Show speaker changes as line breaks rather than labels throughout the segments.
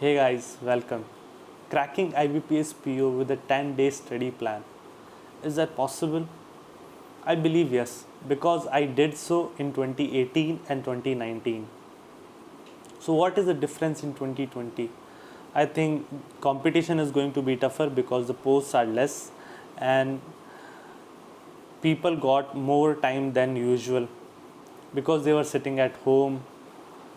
Hey guys, welcome. Cracking IBPS PO with a 10-day study plan. Is that possible? I believe yes, because I did so in 2018 and 2019. So, what is the difference in 2020? I think competition is going to be tougher because the posts are less and people got more time than usual because they were sitting at home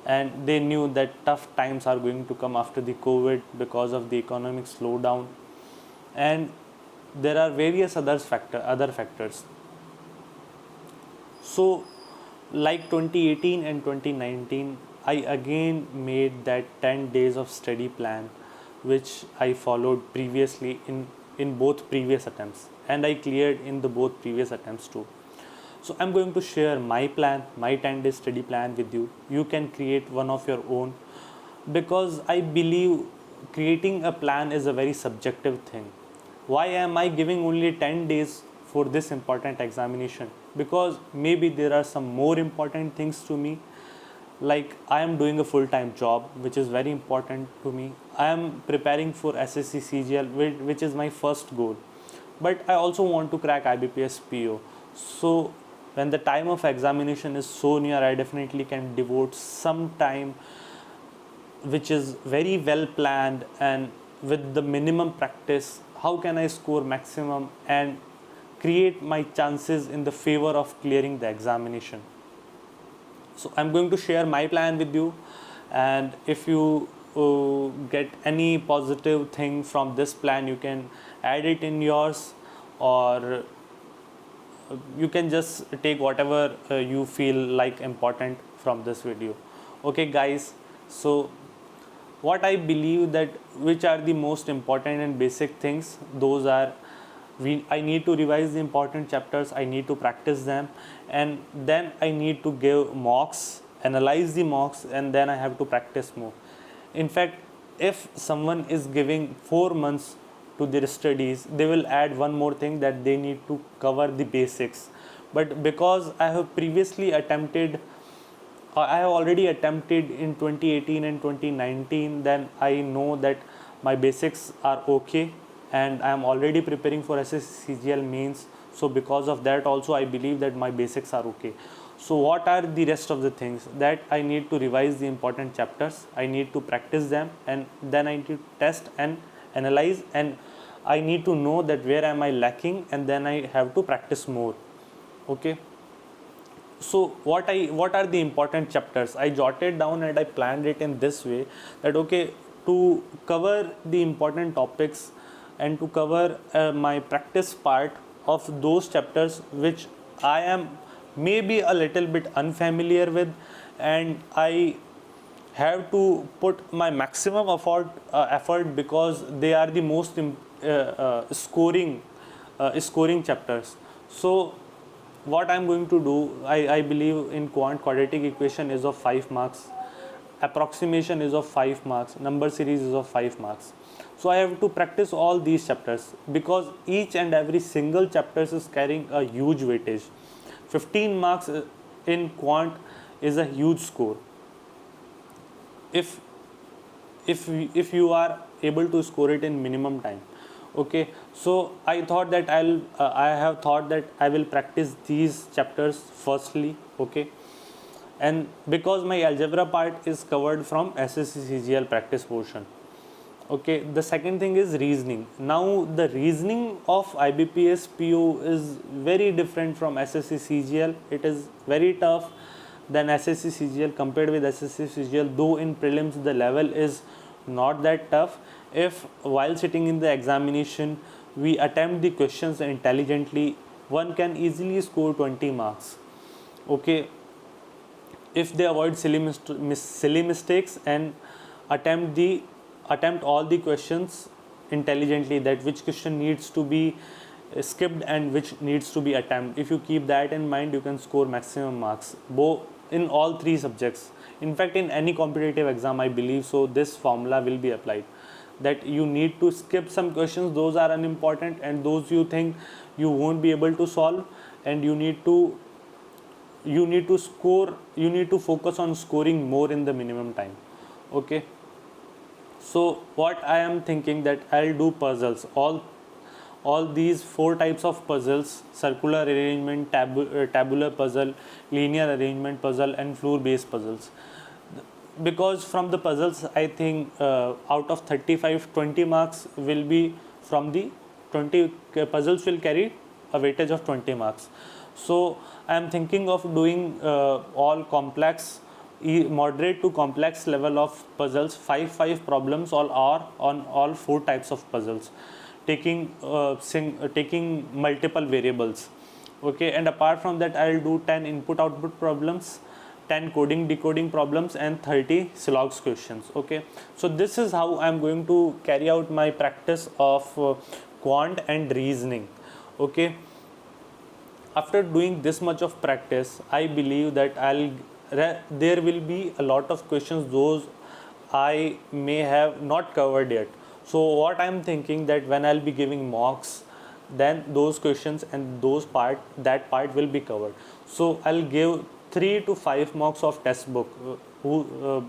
and they knew that tough times are going to come after the COVID because of the economic slowdown, and there are various other factors. So like 2018 and 2019, I again made that 10 days of study plan which I followed previously in both previous attempts, and I cleared in the both previous attempts too. So I'm going to share my plan, my 10-day study plan with you. You can create one of your own, because I believe creating a plan is a very subjective thing. Why am I giving only 10 days for this important examination? Because maybe there are some more important things to me, like I am doing a full-time job which is very important to me. I am preparing for SSC CGL, which is my first goal, but I also want to crack IBPS PO. So when the time of examination is so near, I definitely can devote some time which is very well planned, and with the minimum practice, how can I score maximum and create my chances in the favor of clearing the examination. So I'm going to share my plan with you, and if you get any positive thing from this plan, you can add it in yours, or you can just take whatever you feel like important from this video. Okay guys, so what I believe that which are the most important and basic things, those are, I need to revise the important chapters, I need to practice them, and then I need to give mocks, analyze the mocks, and then I have to practice more. In fact, if someone is giving 4 months to their studies, they will add one more thing, that they need to cover the basics. But because I have previously attempted, I have already attempted in 2018 and 2019, then I know that my basics are okay, and I am already preparing for SSCGL mains. So because of that also, I believe that my basics are okay. So what are the rest of the things? That I need to revise the important chapters, I need to practice them, and then I need to test and analyze, and I need to know that where am I lacking, and then I have to practice more. Okay, so what are the important chapters? I jotted down and I planned it in this way, that okay, to cover the important topics and to cover my practice part of those chapters which I am maybe a little bit unfamiliar with, and I have to put my maximum effort, because they are the most scoring chapters. So what I'm going to do, I believe in quadratic equation is of 5 marks, approximation is of 5 marks, number series is of 5 marks. So I have to practice all these chapters, because each and every single chapter is carrying a huge weightage. 15 marks in quant is a huge score. If you are able to score it in minimum time. Okay, so I have thought that I will practice these chapters firstly. Okay, and because my algebra part is covered from SSC CGL practice portion. Okay, the second thing is reasoning. Now the reasoning of IBPS PO is very different from SSC CGL. It is very tough than SSC CGL. Compared with SSC CGL, though in prelims the level is not that tough, if while sitting in the examination we attempt the questions intelligently, one can easily score 20 marks. Okay, if they avoid silly mistakes and attempt all the questions intelligently, that which question needs to be skipped and which needs to be attempted, if you keep that in mind, you can score maximum marks both in all three subjects. In fact, in any competitive exam, I believe so this formula will be applied, that you need to skip some questions, those are unimportant and those you think you won't be able to solve, and you need to focus on scoring more in the minimum time. Okay, So what I am thinking that I'll do puzzles, all these four types of puzzles: circular arrangement, tabular puzzle, linear arrangement puzzle, and floor based puzzles. Because from the puzzles, I think out of 35, 20 marks will be from the 20 puzzles will carry a weightage of 20 marks. So I am thinking of doing all complex, moderate to complex level of puzzles, 5 problems all are on all four types of puzzles, taking taking multiple variables. Okay, and apart from that, I'll do 10 input output problems, 10 coding decoding problems, and 30 slogs questions. Okay, so this is how I'm going to carry out my practice of quant and reasoning. Okay, after doing this much of practice, I believe that there will be a lot of questions those I may have not covered yet. So what I'm thinking that when I'll be giving mocks, then those questions and that part will be covered. So I'll give 3 to 5 mocks of test book,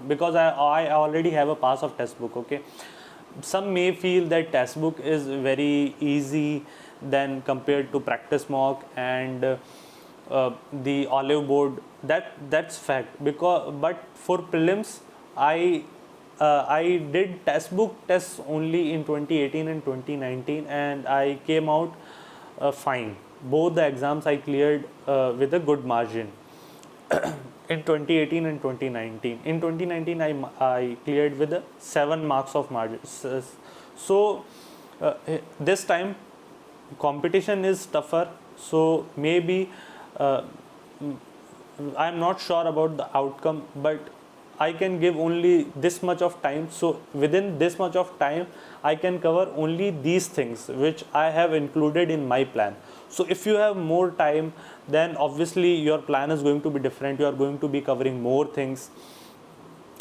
because I already have a pass of test book. Okay, some may feel that test book is very easy than compared to practice mock and the olive board. That's fact, because but for prelims, I did test book tests only in 2018 and 2019, and I came out fine. Both the exams I cleared with a good margin in 2018 and 2019. In 2019, I cleared with a 7 marks of margin. So this time competition is tougher. So maybe I'm not sure about the outcome, but I can give only this much of time. So within this much of time, I can cover only these things which I have included in my plan. So if you have more time, then obviously your plan is going to be different. You are going to be covering more things.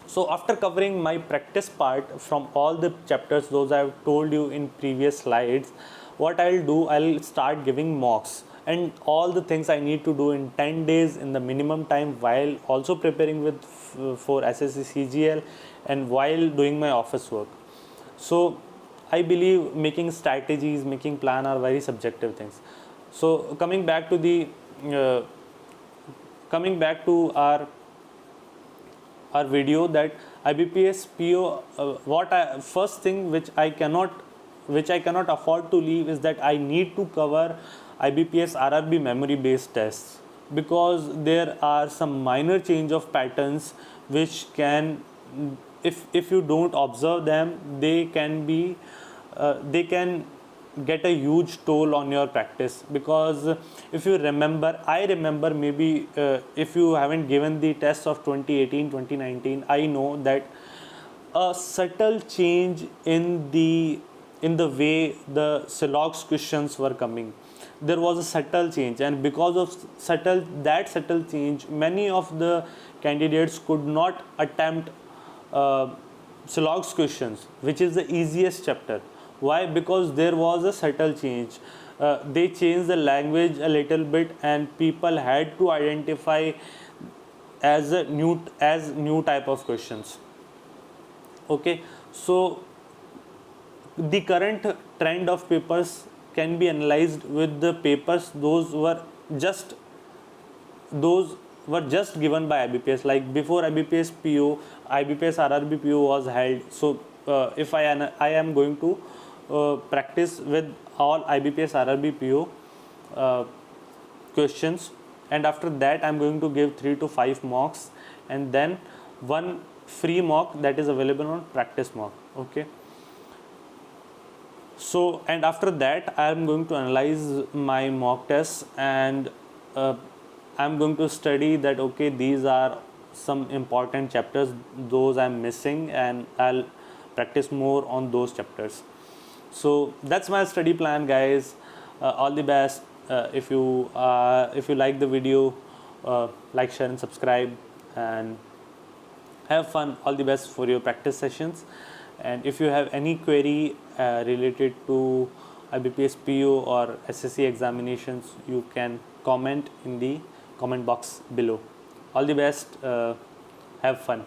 So after covering my practice part from all the chapters, those I have told you in previous slides, what I'll do, I'll start giving mocks and all the things I need to do in 10 days in the minimum time, while also preparing with for SSC CGL and while doing my office work. So I believe making strategies, making plan are very subjective things. So coming back to the coming back to our video, that IBPS PO, first thing which I cannot afford to leave is that I need to cover IBPS RRB memory based tests, because there are some minor change of patterns which can, if you don't observe them, they can get a huge toll on your practice. Because if you remember, I remember, maybe if you haven't given the test of 2018 2019, I know that a subtle change in the way the Silox questions were coming. There was a subtle change, and because of that subtle change, many of the candidates could not attempt Silox questions, which is the easiest chapter. Why? Because there was a subtle change. They changed the language a little bit, and people had to identify as new type of questions. Okay, so the current trend of papers can be analyzed with the papers those were just given by IBPS. Like before IBPS PO, IBPS RRB PO was held. So if I am going to practice with all IBPS RRB PO questions, and after that I'm going to give 3 to 5 mocks, and then one free mock that is available on practice mock. Okay, so and after that I am going to analyze my mock tests, and I'm going to study that okay, these are some important chapters, those I'm missing, and I'll practice more on those chapters. So that's my study plan, guys. All the best. If you like the video, like, share and subscribe, and have fun. All the best for your practice sessions. And if you have any query related to IBPS PO or SSC examinations, you can comment in the comment box below. All the best. Have fun.